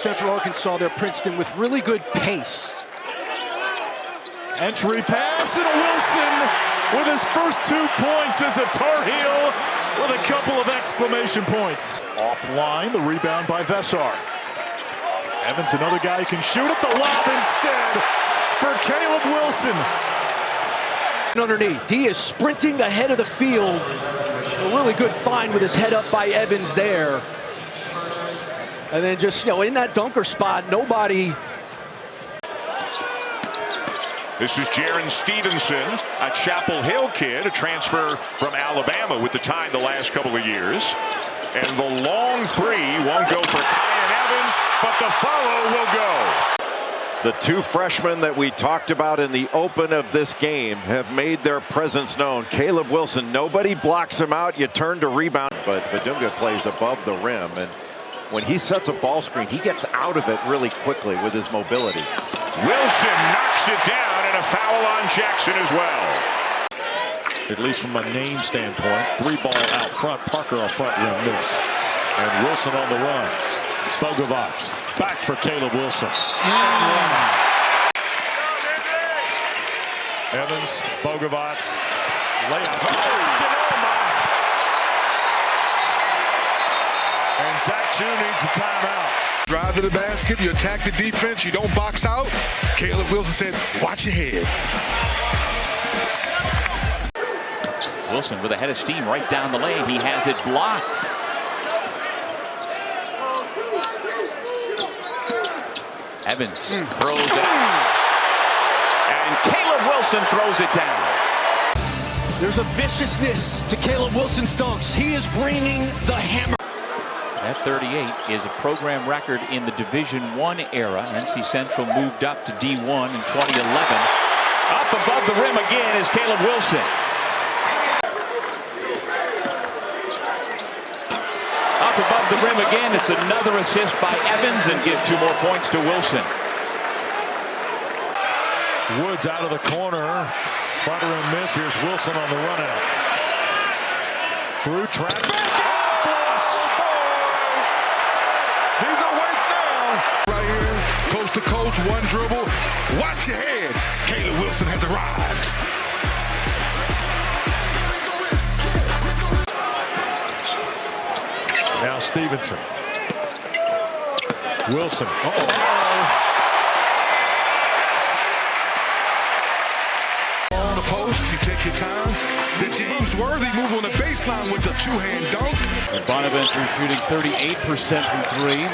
Central Arkansas there, Princeton, with really good pace. Entry pass, and Wilson with his first 2 points as a Tar Heel with a couple of exclamation points. Offline, the rebound by Vessar. Evans, another guy who can shoot at the lob instead for Caleb Wilson. Underneath, he is sprinting ahead of the field. A really good find with his head up by Evans there. And then just, in that dunker spot, nobody. This is Jaron Stevenson, a Chapel Hill kid, a transfer from Alabama with the Tide the last couple of years. And the long three won't go for Kyan Evans, but the follow will go. The two freshmen that we talked about in the open of this game have made their presence known. Caleb Wilson, nobody blocks him out. You turn to rebound, but Badunga plays above the rim. And when he sets a ball screen, he gets out of it really quickly with his mobility. Wilson knocks it down, and a foul on Jackson as well. At least from a name standpoint, 3-ball out front, Parker off front rim miss. And Wilson on the run. Bogovats back for Caleb Wilson. Evans, Bogovats, layup. And Zach Chu needs a timeout. Drive to the basket, you attack the defense, you don't box out. Caleb Wilson said, watch your head. Wilson with a head of steam right down the lane. He has it blocked. Evans throws it out. And Caleb Wilson throws it down. There's a viciousness to Caleb Wilson's dunks. He is bringing the hammer. That 38 is a program record in the Division I era. NC Central moved up to D1 in 2011. Up above the rim again is Caleb Wilson. Up above the rim again. It's another assist by Evans and gives 2 more points to Wilson. Woods out of the corner. Front rim miss. Here's Wilson on the run out. Through traffic. He's awake now. Right here, coast to coast, one dribble. Watch your head. Caleb Wilson has arrived. Now Stevenson. Wilson. On the post, you take your time. The James Worthy move on the baseline with the two-hand dunk. Bonaventure shooting 38% from 3.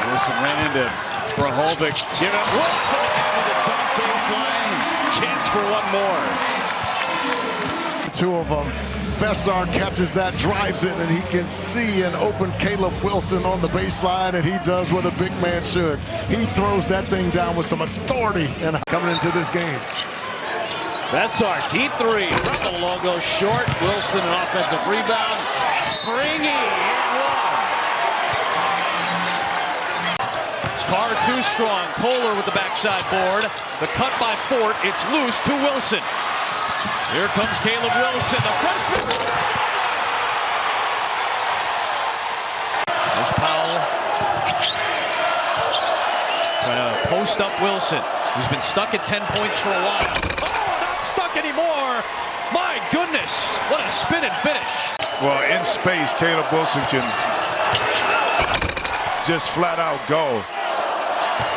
Wilson ran into Brahovic. Give it Wilson to the top baseline. Chance for one more. 2 of them. Vessar catches that, drives it, and he can see an open Caleb Wilson on the baseline, and he does what a big man should. He throws that thing down with some authority and coming into this game. Vessar, deep 3. From the logo short. Wilson, an offensive rebound. Springy and one. Carr too strong. Kohler with the backside board. The cut by Fort. It's loose to Wilson. Here comes Caleb Wilson, the freshman. There's Powell. Trying to post up Wilson, who's been stuck at 10 points for a while. Oh, not stuck anymore. My goodness, what a spin and finish. Well, in space, Caleb Wilson can just flat out go.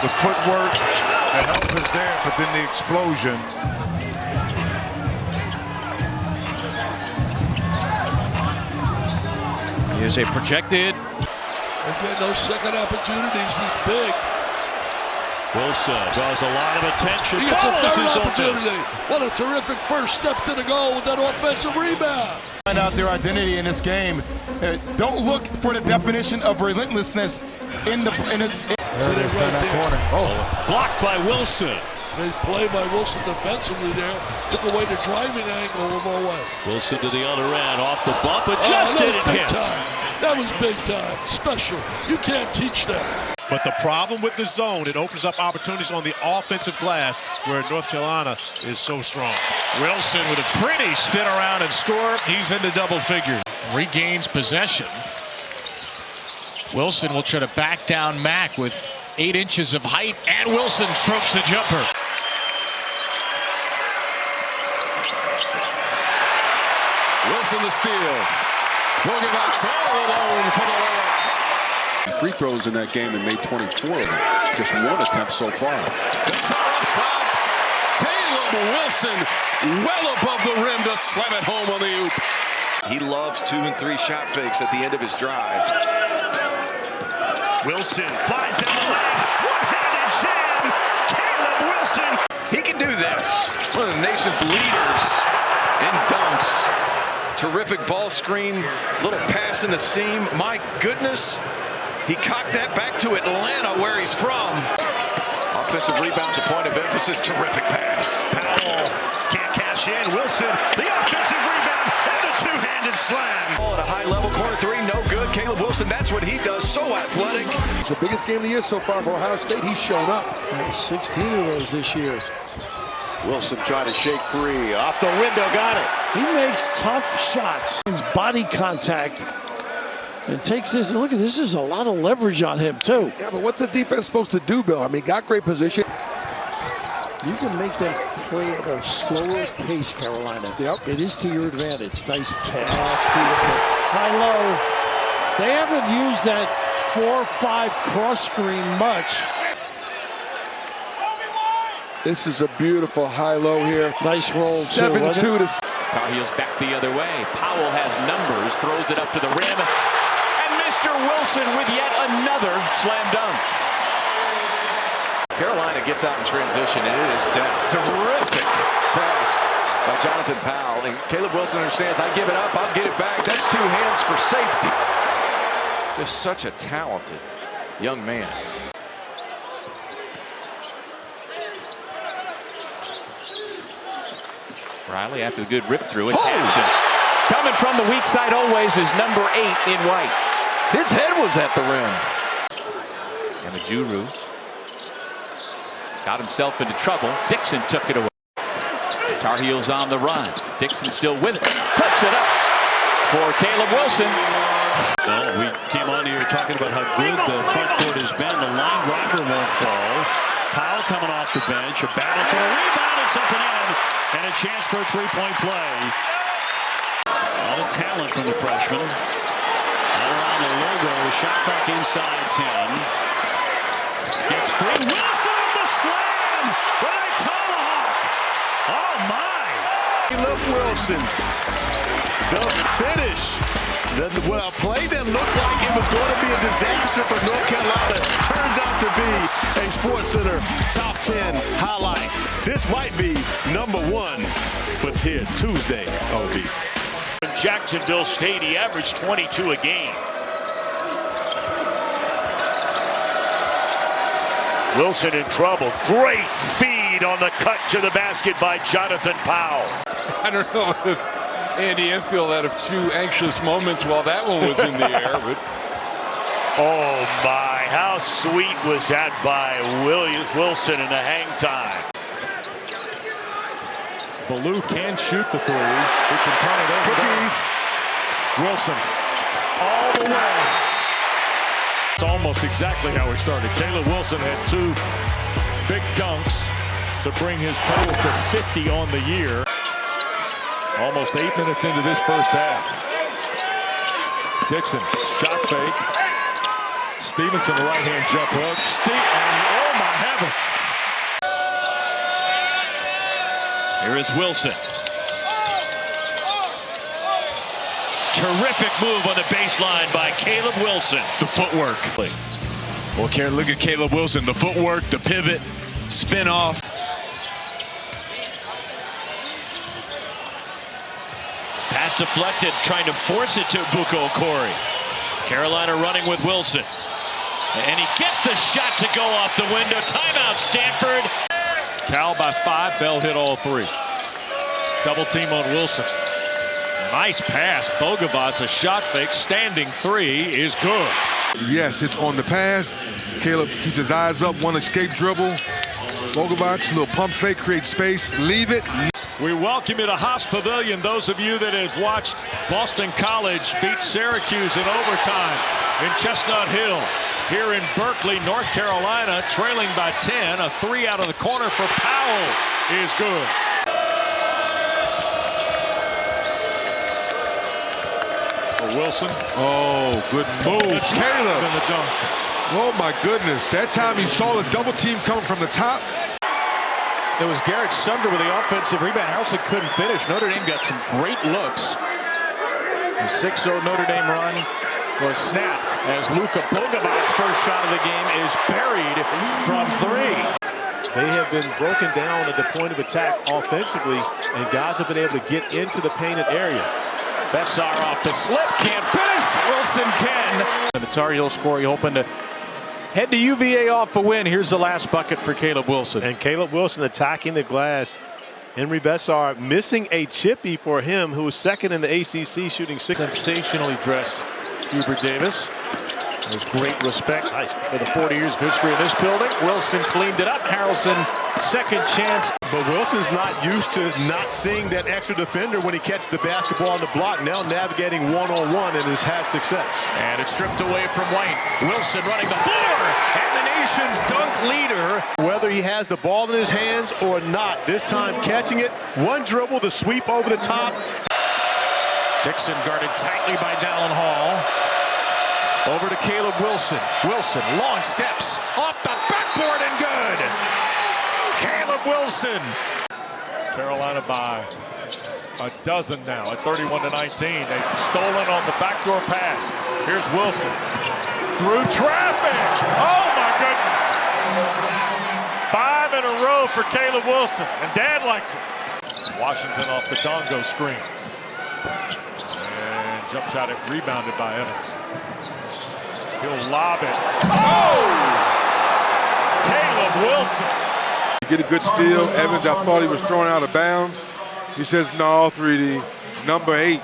The footwork, the help is there, but then the explosion. Here's a projected. Again, those second opportunities, he's big. Wilson draws a lot of attention. He gets a third opportunity. What a terrific first step to the goal with that offensive rebound. Find out their identity in this game. Don't look for the definition of relentlessness in the. There it is, turn that corner. Oh, blocked by Wilson. They play by Wilson defensively there. Took away the driving angle of away. Wilson to the other end, off the bump, but just didn't hit. That was big time. Special. You can't teach that. But the problem with the zone, it opens up opportunities on the offensive glass where North Carolina is so strong. Wilson with a pretty spin around and score. He's into double figures. Regains possession. Wilson will try to back down Mack with 8 inches of height, and Wilson strokes the jumper. Wilson the steal. Bogovac all alone for the layup. Free throws in that game and made 24 of them. Just 1 attempt so far. Up top. Caleb Wilson well above the rim to slam it home on the oop. He loves 2 and 3 shot fakes at the end of his drive. Wilson flies down the lane. One-handed jam. Caleb Wilson. He can do this. One of the nation's leaders in dunks. Terrific ball screen. Little pass in the seam. My goodness. He cocked that back to Atlanta, where he's from. Offensive rebounds, a point of emphasis. Terrific pass. Powell can't cash in. Wilson, the offensive rebound, and the two-handed slam. At a high level, corner 3, no good. Caleb Wilson, that's what he does. So athletic. It's the biggest game of the year so far for Ohio State. He's shown up. 16 of those this year. Wilson trying to shake free. Off the window, got it. He makes tough shots. His body contact. And takes this, look at this, is a lot of leverage on him too. Yeah, but what's the defense supposed to do, Bill? I mean, got great position. You can make them play at a slower pace, Carolina. Yep. It is to your advantage. Nice pass. High-low. They haven't used that 4-5 cross screen much. This is a beautiful high-low here. Nice roll, 7-2 to... Tar Heels back the other way. Powell has numbers, throws it up to the rim. And Mr. Wilson with yet another slam dunk. Carolina gets out in transition, and it is deft. Terrific pass by Jonathan Powell. And Caleb Wilson understands, I give it up, I'll get it back. That's 2 hands for safety. Just such a talented young man. Riley after the good rip through it. Coming from the weak side always is number 8 in white. His head was at the rim. And Majuru got himself into trouble. Dixon took it away. Tar Heels on the run. Dixon still with it. Puts it up for Caleb Wilson. Well, we came on here talking about how good the front court has been. The line driver won't fall. Powell coming off the bench. A battle for a rebound. It's up and in. And a chance for a 3-point play. A lot of talent from the freshman. All around the logo. Shot clock inside 10. Gets free. Wilson with the slam. With a tomahawk. Oh, my. Caleb Wilson. The finish. Well, a play that looked like it was going to be a disaster for North Carolina turns out to be a SportsCenter top 10 highlight. This might be number 1 for here Tuesday, OB. In Jacksonville State, he averaged 22 a game. Wilson in trouble. Great feed on the cut to the basket by Jonathan Powell. I don't know if Andy Enfield had a few anxious moments while that one was in the air. But Oh my, how sweet was that by Wilson in the hang time. Ballou can shoot the 3. He can turn it over. Wilson all the way. It's almost exactly how he started. Caleb Wilson had 2 big dunks to bring his total to 50 on the year. Almost 8 minutes into this first half. Dixon, shot fake. Stevenson, the right-hand jump hook. And oh my heavens. Here is Wilson. Terrific move on the baseline by Caleb Wilson. The footwork. Well, look at Caleb Wilson. The footwork, the pivot, spin off. Pass deflected, trying to force it to Buko Okori. Carolina running with Wilson. And he gets the shot to go off the window. Timeout, Stanford. Cal by 5. Bell hit all 3. Double team on Wilson. Nice pass. Bogovac's a shot fake. Standing 3 is good. Yes, it's on the pass. Caleb keeps his eyes up. One escape dribble. Bogovac, little pump fake, create space. Leave it. We welcome you to Haas Pavilion. Those of you that have watched Boston College beat Syracuse in overtime. in Chestnut Hill. Here in Berkeley, North Carolina, trailing by 10. A three out of the corner for Powell is good. For Wilson. Oh, good move. Caleb. In the dunk. Oh, my goodness. That time he saw the double team coming from the top. It was Garrett Sumner with the offensive rebound. Harrelson couldn't finish. Notre Dame got some great looks. The 6-0 Notre Dame run was snapped as Luka Bogavic's first shot of the game is buried from three. They have been broken down at the point of attack offensively, and guys have been able to get into the painted area. Bessar off the slip, can't finish. Wilson can. And the Tar Heels score, hoping to head to UVA off a win. Here's the last bucket for Caleb Wilson. And Caleb Wilson attacking the glass. Henry Bessar missing a chippy for him, who was second in the ACC, shooting 6. Sensationally dressed Hubert Davis. There's great respect for the 40 years of history of this building. Wilson cleaned it up. Harrelson, second chance. But Wilson's not used to not seeing that extra defender when he catches the basketball on the block. Now navigating one-on-one and has had success. And it's stripped away from White. Wilson running the floor. And the nation's dunk leader. Whether he has the ball in his hands or not, this time catching it. One dribble, the sweep over the top. Dixon guarded tightly by Dallin Hall. Over to Caleb Wilson. Wilson, long steps, off the backboard and good. Caleb Wilson. Carolina by a dozen now at 31-19. They've stolen on the backdoor pass. Here's Wilson. Through traffic. Oh, my goodness. 5 in a row for Caleb Wilson, and Dad likes it. Washington off the Dongo screen. And jump shot rebounded by Evans. He'll lob it. Oh! Caleb Wilson. Get a good steal. Evans, I thought he was thrown out of bounds. He says, no, 3D. Number 8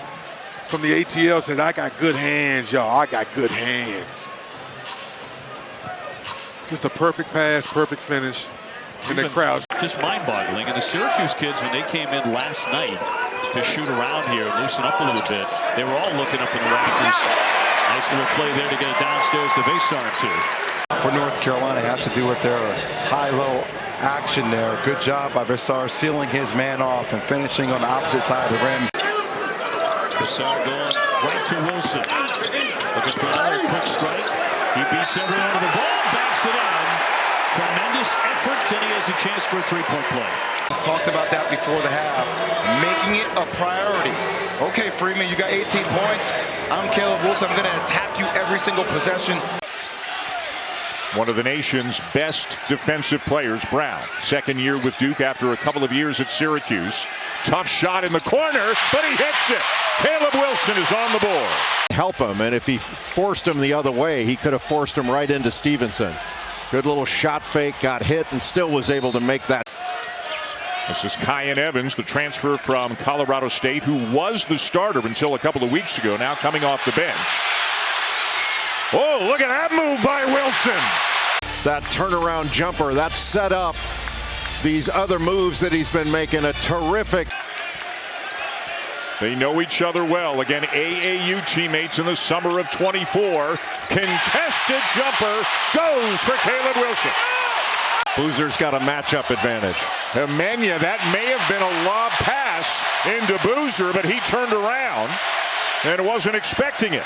from the ATL says, I got good hands, y'all. I got good hands. Just a perfect pass, perfect finish. And the crowd. Just mind-boggling. And the Syracuse kids, when they came in last night to shoot around here and loosen up a little bit, they were all looking up in the rafters. Nice little play there to get it downstairs to Vasar, too. For North Carolina, has to do with their high-low action there. Good job by Vasar sealing his man off and finishing on the opposite side of the rim. Vasar going right to Wilson. Looking for another quick strike. He beats everyone to the ball, backs it in. Tremendous effort, and he has a chance for a three-point play. He's talked about that before the half, making it a priority. Okay, Freeman, you got 18 points. I'm Caleb Wilson. I'm going to attack you every single possession. One of the nation's best defensive players, Brown. Second year with Duke after a couple of years at Syracuse. Tough shot in the corner, but he hits it. Caleb Wilson is on the board. Help him, and if he forced him the other way, he could have forced him right into Stevenson. Good little shot fake, got hit, and still was able to make that. This is Kyan Evans, the transfer from Colorado State, who was the starter until a couple of weeks ago, now coming off the bench. Oh, look at that move by Wilson. That turnaround jumper, that set up these other moves that he's been making. A terrific. They know each other well. Again, AAU teammates in the summer of 24. Contested jumper goes for Caleb Wilson. Boozer's got a matchup advantage. Emenya, that may have been a lob pass into Boozer, but he turned around and wasn't expecting it.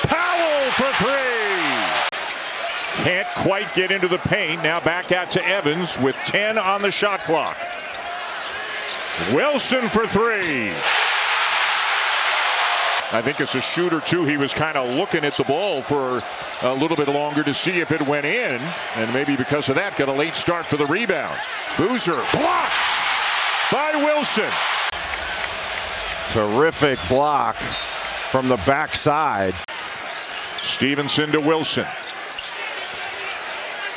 Powell for three. Can't quite get into the paint. Now back out to Evans with 10 on the shot clock. Wilson for three. I think as a shooter, too, he was kind of looking at the ball for a little bit longer to see if it went in. And maybe because of that, got a late start for the rebound. Boozer blocked by Wilson. Terrific block from the backside. Stevenson to Wilson.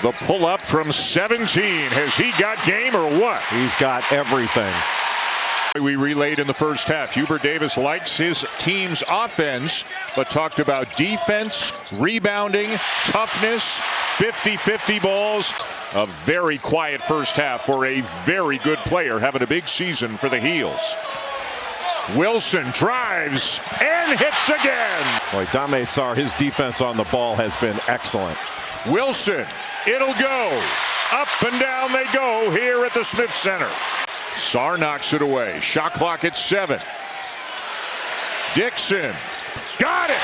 The pull-up from 17. Has he got game or what? He's got everything. We relayed in the first half. Hubert Davis likes his team's offense, but talked about defense, rebounding, toughness, 50-50 balls. A very quiet first half for a very good player having a big season for the Heels. Wilson drives and hits again. Boy, Dame Sarr, his defense on the ball has been excellent. Wilson, it'll go. Up and down they go here at the Smith Center. Sarr knocks it away. Shot clock at 7. Dixon got it.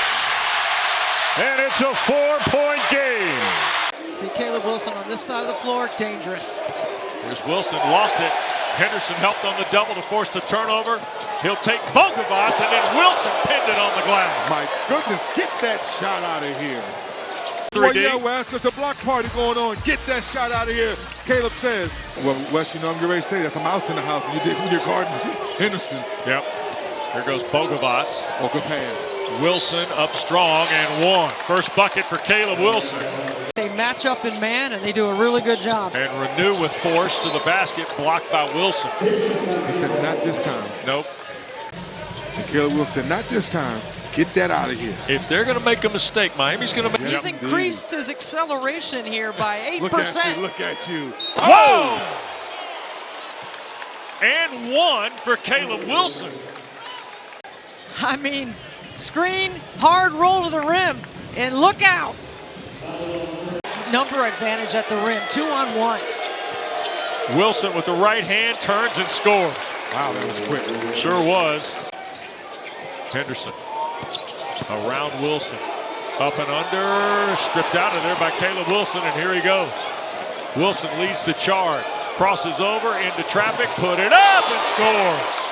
And it's a 4-point game. See Caleb Wilson on this side of the floor, dangerous. Here's Wilson, lost it. Henderson helped on the double to force the turnover. He'll take Bogovac, and then Wilson pinned it on the glass. My goodness, get that shot out of here. 3D. Well, yeah, Wes, there's a block party going on. Get that shot out of here, Caleb says. Well, Wes, you know I'm getting ready to say there's some outs in the house when you're guarding Henderson. Yep. Here goes Bogovac. Oh, good pass. Wilson up strong and one. First bucket for Caleb Wilson. They match up in man, and they do a really good job. And Renew with force to the basket, blocked by Wilson. He said, not this time. Nope. And Caleb Wilson, not this time. Get that out of here. If they're going to make a mistake, Miami's going to make. He's increased his acceleration here by 8%. Look at you. Whoa! And one for Caleb Wilson. I mean, screen, hard roll to the rim, and look out. Number advantage at the rim, 2-on-1. Wilson with the right hand turns and scores. Wow, that was quick. Sure was. Henderson around Wilson. Up and under, stripped out of there by Caleb Wilson, and here he goes. Wilson leads the charge, crosses over into traffic, put it up and scores.